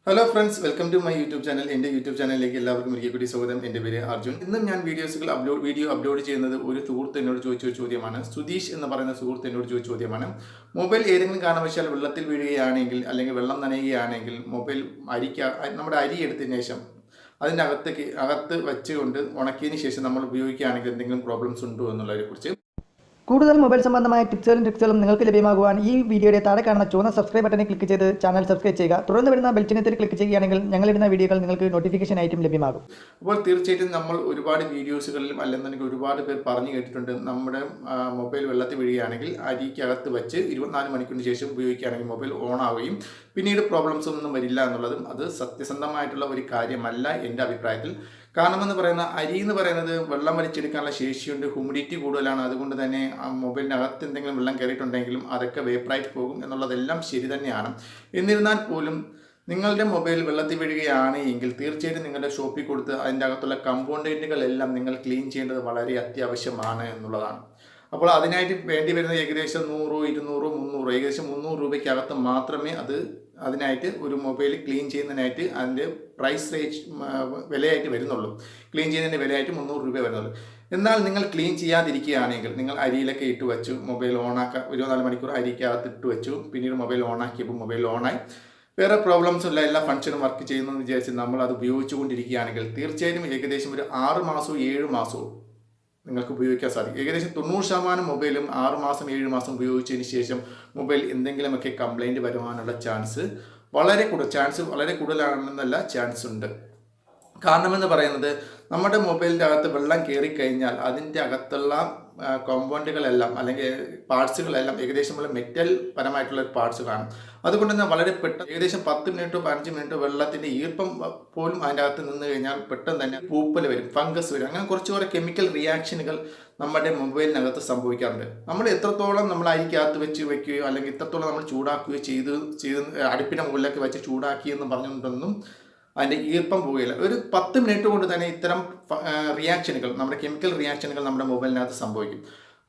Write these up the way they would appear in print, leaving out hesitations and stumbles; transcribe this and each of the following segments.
Hello friends, welcome to my YouTube channel. എൻ്റെ YouTube ചാനലിലേക്ക് എല്ലാവർക്കും ഒരിക്കൽ കൂടി സ്വാഗതം. എൻ്റെ പേര് അർജുൻ. ഇന്നും ഞാൻ വീഡിയോ അപ്ലോഡ് ചെയ്യുന്നത് ഒരു സുഹൃത്ത് എന്നോട് ചോദിച്ച ഒരു ചോദ്യമാണ്. സുധീഷ് എന്ന് പറയുന്ന സുഹൃത്ത് എന്നോട് ചോദിച്ച ചോദ്യമാണ്. മൊബൈൽ ഏതെങ്കിലും കാരണവശാൽ വെള്ളത്തിൽ വീഴുകയാണെങ്കിൽ അല്ലെങ്കിൽ വെള്ളം നനയുകയാണെങ്കിൽ മൊബൈൽ നമ്മുടെ അരി എടുത്തതിന് ശേഷം അതിൻ്റെ അകത്ത് വെച്ചുകൊണ്ട് ഉണക്കിയതിന് ശേഷം നമ്മൾ ഉപയോഗിക്കുകയാണെങ്കിൽ എന്തെങ്കിലും പ്രോബ്ലംസ് ഉണ്ടോ എന്നുള്ളതിനെക്കുറിച്ച് കൂടുതൽ മൊബൈൽ സംബന്ധമായ ടിപ്സുകളും ട്രിക്സുകളും നിങ്ങൾക്ക് ലഭ്യമാകുവാൻ ഈ വീഡിയോയുടെ താഴെ കാണുന്ന ചുവന്ന സബ്സ്ക്രൈബ് ബട്ടണിൽ ക്ലിക്ക് ചെയ്ത് ചാനൽ സബ്സ്ക്രൈബ് ചെയ്യുക. തുടർന്ന് വരുന്ന ബെൽ ചിഹ്നത്തിൽ ക്ലിക്ക് ചെയ്യുകയാണെങ്കിൽ ഞങ്ങളിടുന്ന വീഡിയോകൾ നിങ്ങൾക്ക് നോട്ടിഫിക്കേഷൻ ആയിട്ടും ലഭ്യമാകും. അപ്പോൾ തീർച്ചയായിട്ടും നമ്മൾ ഒരുപാട് വീഡിയോസുകളിലും അല്ലെന്നുണ്ടെങ്കിൽ ഒരുപാട് പേർ പറഞ്ഞു കേട്ടിട്ടുണ്ട്, നമ്മുടെ മൊബൈൽ വെള്ളത്തിൽ വീഴുകയാണെങ്കിൽ അരിക്കകത്ത് വെച്ച് 24 മണിക്കൂറിന് ശേഷം ഉപയോഗിക്കുകയാണെങ്കിൽ മൊബൈൽ ഓൺ ആവുകയും പിന്നീട് പ്രോബ്ലംസ് ഒന്നും വരില്ല എന്നുള്ളതും അത് സത്യസന്ധമായിട്ടുള്ള ഒരു കാര്യമല്ല എൻ്റെ അഭിപ്രായത്തിൽ. കാരണമെന്ന് പറയുന്ന അരി എന്ന് പറയുന്നത് വെള്ളം വലിച്ചെടുക്കാനുള്ള ശേഷിയുണ്ട്, ഹ്യൂമിഡിറ്റി കൂടുതലാണ്. അതുകൊണ്ട് തന്നെ മൊബൈലിൻ്റെ അകത്ത് എന്തെങ്കിലും വെള്ളം കയറിയിട്ടുണ്ടെങ്കിലും അതൊക്കെ വേപ്പറായിട്ട് പോകും എന്നുള്ളതെല്ലാം ശരി തന്നെയാണ്. എന്നിരുന്നാൽ പോലും നിങ്ങളുടെ മൊബൈൽ വെള്ളത്തിൽ വീഴുകയാണ് എങ്കിൽ തീർച്ചയായിട്ടും നിങ്ങളുടെ ഷോപ്പിൽ കൊടുത്ത് അതിൻ്റെ അകത്തുള്ള കമ്പോണന്റുകളെല്ലാം നിങ്ങൾ ക്ലീൻ ചെയ്യേണ്ടത് വളരെ അത്യാവശ്യമാണ് എന്നുള്ളതാണ്. അപ്പോൾ അതിനായിട്ട് വേണ്ടി വരുന്നത് ഏകദേശം 100, 200, 300 ഏകദേശം 300 രൂപയ്ക്കകത്ത് മാത്രമേ അതിനായിട്ട് ഒരു മൊബൈൽ ക്ലീൻ ചെയ്യുന്നതിനായിട്ട് അതിൻ്റെ വിലയായിട്ട് വരുന്നുള്ളൂ. ക്ലീൻ ചെയ്യുന്നതിൻ്റെ വിലയായിട്ട് 300 രൂപ വരുന്നുള്ളൂ. എന്നാൽ നിങ്ങൾ ക്ലീൻ ചെയ്യാതിരിക്കുകയാണെങ്കിൽ നിങ്ങൾ അരിയിലൊക്കെ ഇട്ട് വെച്ചു, മൊബൈൽ ഓണാക്കാൻ 24 മണിക്കൂർ അരിക്കകത്ത് ഇട്ട് വെച്ചു, പിന്നീട് മൊബൈൽ ഓണാക്കിയപ്പോൾ മൊബൈൽ ഓണായി, വേറെ പ്രോബ്ലംസും ഇല്ല, എല്ലാ ഫംഗ്ഷനും വർക്ക് ചെയ്യുന്നതെന്ന് വിചാരിച്ച് നമ്മൾ അത് ഉപയോഗിച്ചുകൊണ്ടിരിക്കുകയാണെങ്കിൽ തീർച്ചയായും ഏകദേശം ഒരു 6 മാസവും 7 മാസവും നിങ്ങൾക്ക് ഉപയോഗിക്കാൻ സാധിക്കും. ഏകദേശം 90% മൊബൈലും 6 മാസം 7 മാസം ഉപയോഗിച്ചതിന് ശേഷം മൊബൈൽ എന്തെങ്കിലുമൊക്കെ കംപ്ലൈൻറ്റ് വരുവാനുള്ള ചാൻസ് വളരെ കൂടുതലാണെന്നല്ല, ചാൻസ് ഉണ്ട്. കാരണമെന്ന് പറയുന്നത് നമ്മുടെ മൊബൈലിൻ്റെ അകത്ത് വെള്ളം കയറിക്കഴിഞ്ഞാൽ അതിൻ്റെ അകത്തുള്ള കോമ്പൗണ്ടുകളെല്ലാം അല്ലെങ്കിൽ പാർട്സുകളെല്ലാം ഏകദേശം മെറ്റൽ പരമായിട്ടുള്ള പാർട്സുകളാണ്. അതുകൊണ്ട് തന്നെ വളരെ പെട്ടെന്ന് ഏകദേശം 10 മിനിറ്റോ 15 മിനിറ്റോ വെള്ളത്തിൻ്റെ ഈർപ്പം പോലും അതിൻ്റെ അകത്ത് നിന്ന് കഴിഞ്ഞാൽ പെട്ടെന്ന് തന്നെ പൂപ്പൽ വരും, ഫംഗസ് വരും. അങ്ങനെ കുറച്ചുകൂടെ കെമിക്കൽ റിയാക്ഷനുകൾ നമ്മുടെ മൊബൈലിനകത്ത് സംഭവിക്കാറുണ്ട്. നമ്മൾ എത്രത്തോളം നമ്മൾ അരിക്കകത്ത് വെക്കുകയോ അല്ലെങ്കിൽ എത്രത്തോളം നമ്മൾ ചൂടാക്കുകയോ ചെയ്ത് അടുപ്പിൻ്റെ മുകളിലേക്ക് വെച്ച് ചൂടാക്കിയെന്ന് പറഞ്ഞുകൊണ്ടൊന്നും അതിൻ്റെ ഈർപ്പം പോവുകയില്ല. ഒരു 10 മിനിറ്റ് കൊണ്ട് തന്നെ ഇത്തരം റിയാക്ഷനുകൾ, നമ്മുടെ കെമിക്കൽ റിയാക്ഷനുകൾ നമ്മുടെ മൊബൈലിനകത്ത് സംഭവിക്കും.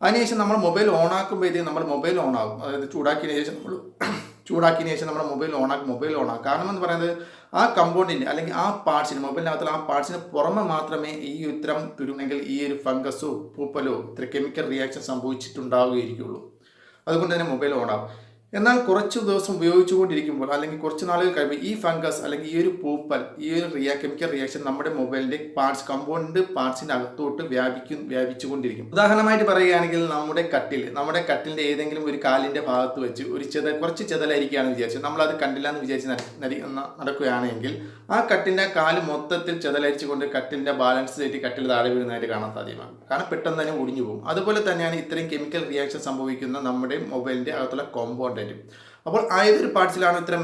അതിനുശേഷം നമ്മൾ മൊബൈൽ ഓണാക്കുമ്പോഴത്തേക്കും നമ്മൾ മൊബൈൽ ഓണാകും. അതായത് ചൂടാക്കിയതിന് ശേഷം നമ്മുടെ മൊബൈൽ ഓണാക്കും. കാരണം എന്ന് പറയുന്നത് ആ കമ്പൗണ്ടിൻ്റെ അല്ലെങ്കിൽ ആ പാർട്സിന്, മൊബൈലിനകത്തുള്ള ആ പാർട്സിന് പുറമെ മാത്രമേ ഈ ഇത്തരം തുരുമെങ്കിൽ ഈ ഒരു ഫംഗസോ പൂപ്പലോ ഇത്ര കെമിക്കൽ റിയാക്ഷൻ സംഭവിച്ചിട്ടുണ്ടാവുകയായിരിക്കുള്ളൂ. അതുകൊണ്ട് തന്നെ മൊബൈൽ ഓണാകും. എന്നാൽ കുറച്ച് ദിവസം ഉപയോഗിച്ചുകൊണ്ടിരിക്കുമ്പോൾ അല്ലെങ്കിൽ കുറച്ച് നാളുകൾ കഴിയുമ്പോൾ ഈ ഫംഗസ് അല്ലെങ്കിൽ ഈ ഒരു പൂപ്പൽ, ഈ ഒരു കെമിക്കൽ റിയാക്ഷൻ നമ്മുടെ മൊബൈലിൻ്റെ കമ്പോണന്റ് പാർട്സിൻ്റെ അകത്തോട്ട് വ്യാപിച്ചുകൊണ്ടിരിക്കും. ഉദാഹരണമായിട്ട് പറയുകയാണെങ്കിൽ നമ്മുടെ കട്ടിലിൻ്റെ ഏതെങ്കിലും ഒരു കാലിൻ്റെ ഭാഗത്ത് വെച്ച് കുറച്ച് ചെതലായിരിക്കുകയാണെന്ന് വിചാരിച്ചു, നമ്മളത് കണ്ടില്ല എന്ന് വിചാരിച്ച് നടക്കുകയാണെങ്കിൽ ആ കട്ടിലിൻ്റെ കാല് മൊത്തത്തിൽ ചെതലരിച്ചുകൊണ്ട് കട്ടിലിൻ്റെ ബാലൻസ് തെറ്റി കട്ടിൽ താഴെ വീഴുന്നതായിട്ട് കാണാൻ സാധ്യമാണ്. കാരണം പെട്ടെന്ന് തന്നെ ഒടിഞ്ഞു പോകും. അതുപോലെ തന്നെയാണ് ഇത്രയും കെമിക്കൽ റിയാക്ഷൻ സംഭവിക്കുന്ന നമ്മുടെ മൊബൈലിൻ്റെ അകത്തുള്ള കോമ്പൗണ്ട്. അപ്പോൾ ഏതൊരു പാർട്സിലാണ് ഇത്ര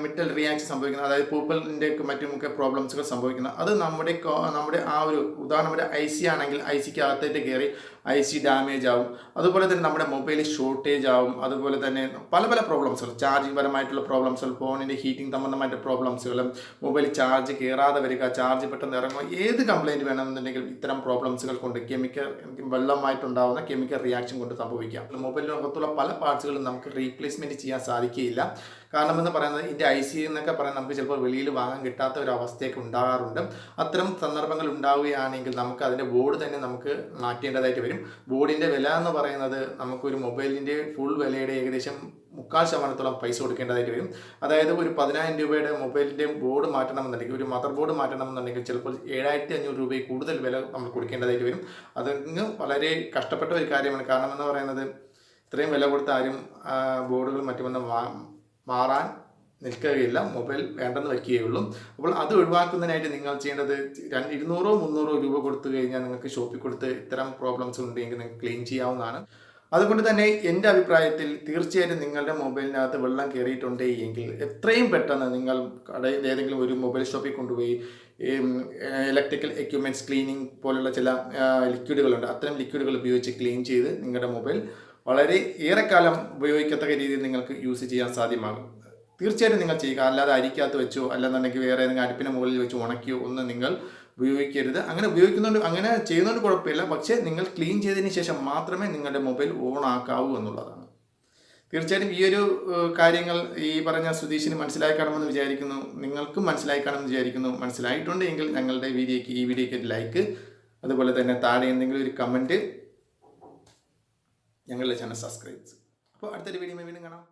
മെറ്റൽ റിയാക്ഷൻ സംഭവിക്കുന്നത്, അതായത് പൂപ്പലിൻ്റെ മറ്റുമൊക്കെ പ്രോബ്ലംസുകൾ സംഭവിക്കുന്നത്, അത് നമ്മുടെ ആ ഒരു ഉദാഹരണം IC ആണെങ്കിൽ ICക്ക് അകത്തേക്ക് കയറി IC ഡാമേജ് ആവും. അതുപോലെ തന്നെ നമ്മുടെ മൊബൈൽ ഷോർട്ടേജ് ആവും. അതുപോലെ തന്നെ പല പ്രോബ്ലംസുകൾ, ചാർജിങ് പരമായിട്ടുള്ള പ്രോബ്ലംസുകൾ, ഫോണിൻ്റെ ഹീറ്റിംഗ് സംബന്ധമായിട്ട് പ്രോബ്ലംസുകളും, മൊബൈൽ ചാർജ് കയറാതെ വരിക, ചാർജ് പെട്ടെന്ന് ഇറങ്ങുക, ഏത് കംപ്ലൈൻറ്റ് വേണമെന്നുണ്ടെങ്കിലും ഇത്തരം പ്രോബ്ലംസുകൾ കൊണ്ട് വെള്ളമായിട്ടുണ്ടാകുന്ന കെമിക്കൽ റിയാക്ഷൻ കൊണ്ട് സംഭവിക്കാം. മൊബൈലിനകത്തുള്ള പല പാർട്സുകളും നമുക്ക് റീപ്ലേസ്മെൻറ്റ് ചെയ്യാൻ സാധിക്കുകയില്ല. കാരണം എന്ന് പറയുന്നത് ഇതിൻ്റെ IC എന്നൊക്കെ പറയുന്നത് നമുക്ക് ചിലപ്പോൾ വെളിയിൽ വാങ്ങാൻ കിട്ടാത്ത ഒരു അവസ്ഥയൊക്കെ ഉണ്ടാകാറുണ്ട്. അത്തരം സന്ദർഭങ്ങൾ ഉണ്ടാവുകയാണെങ്കിൽ നമുക്ക് അതിൻ്റെ ബോർഡ് തന്നെ നമുക്ക് മാറ്റേണ്ടതായിട്ട് വരും. ബോർഡിൻ്റെ വില എന്ന് പറയുന്നത് നമുക്കൊരു മൊബൈലിൻ്റെ ഫുൾ വിലയുടെ ഏകദേശം 3/4% പൈസ കൊടുക്കേണ്ടതായിട്ട് വരും. അതായത് ഒരു 10,000 രൂപയുടെ മൊബൈലിൻ്റെ ബോർഡ് മാറ്റണമെന്നുണ്ടെങ്കിൽ, ഒരു മദർ ബോർഡ് മാറ്റണമെന്നുണ്ടെങ്കിൽ ചിലപ്പോൾ 7,500 രൂപയിൽ കൂടുതൽ വില നമ്മൾ കൊടുക്കേണ്ടതായിട്ട് വരും. അതിന് വളരെ കഷ്ടപ്പെട്ട ഒരു കാര്യമാണ്. കാരണം എന്ന് പറയുന്നത് ഇത്രയും വില കൊടുത്ത ആരും ബോർഡുകൾ മറ്റുമൊന്നും മാറാൻ നിൽക്കുകയില്ല, മൊബൈൽ വേണ്ടെന്ന് വയ്ക്കുകയുള്ളൂ. അപ്പോൾ അത് ഒഴിവാക്കുന്നതിനായിട്ട് നിങ്ങൾ ചെയ്യേണ്ടത് 200, 300 രൂപ കൊടുത്തു കഴിഞ്ഞാൽ നിങ്ങൾക്ക് ഷോപ്പിൽ കൊടുത്ത് ഇത്തരം പ്രോബ്ലംസ് ഉണ്ടെങ്കിൽ നിങ്ങൾക്ക് ക്ലീൻ ചെയ്യാവുന്നതാണ്. അതുകൊണ്ട് തന്നെ എൻ്റെ അഭിപ്രായത്തിൽ തീർച്ചയായിട്ടും നിങ്ങളുടെ മൊബൈലിനകത്ത് വെള്ളം കയറിയിട്ടുണ്ട് എങ്കിൽ എത്രയും പെട്ടെന്ന് നിങ്ങൾ കടയിൽ ഏതെങ്കിലും ഒരു മൊബൈൽ ഷോപ്പിൽ കൊണ്ടുപോയി ഇലക്ട്രിക്കൽ എക്യുപ്മെൻറ്റ്സ് ക്ലീനിങ് പോലുള്ള ചില ലിക്വിഡുകളുണ്ട്, അത്തരം ലിക്വിഡുകൾ ഉപയോഗിച്ച് ക്ലീൻ ചെയ്ത് നിങ്ങളുടെ മൊബൈൽ വളരെ ഏറെക്കാലം ഉപയോഗിക്കത്തക്ക രീതിയിൽ നിങ്ങൾക്ക് യൂസ് ചെയ്യാൻ സാധ്യമാകും. തീർച്ചയായിട്ടും നിങ്ങൾ ചെയ്യുക. അല്ലാതെ അരിക്കകത്ത് വെച്ചോ അല്ലെന്നുണ്ടെങ്കിൽ വേറെ ഏതെങ്കിലും അടുപ്പിന് മുകളിൽ വെച്ച് ഉണക്കിയോ ഒന്നും നിങ്ങൾ ഉപയോഗിക്കരുത്. അങ്ങനെ ചെയ്യുന്നതുകൊണ്ട് കുഴപ്പമില്ല, പക്ഷേ നിങ്ങൾ ക്ലീൻ ചെയ്തതിന് ശേഷം മാത്രമേ നിങ്ങളുടെ മൊബൈൽ ഓൺ ആക്കാവൂ എന്നുള്ളതാണ്. തീർച്ചയായിട്ടും ഈ ഒരു കാര്യങ്ങൾ ഈ പറഞ്ഞ സുധീഷിന് മനസ്സിലായി കാണുമെന്ന് വിചാരിക്കുന്നു. നിങ്ങൾക്കും മനസ്സിലായി കാണുമെന്ന് വിചാരിക്കുന്നു. മനസ്സിലായിട്ടുണ്ട് എങ്കിൽ ഞങ്ങളുടെ ഈ വീഡിയോയ്ക്ക് ഒരു ലൈക്ക്, അതുപോലെ തന്നെ താഴെ എന്തെങ്കിലും ഒരു കമൻറ്റ്, ഞങ്ങളുടെ ചാനൽ സബ്സ്ക്രൈബ്. അപ്പോൾ അടുത്തൊരു വീഡിയോ വീണ്ടും കാണാം.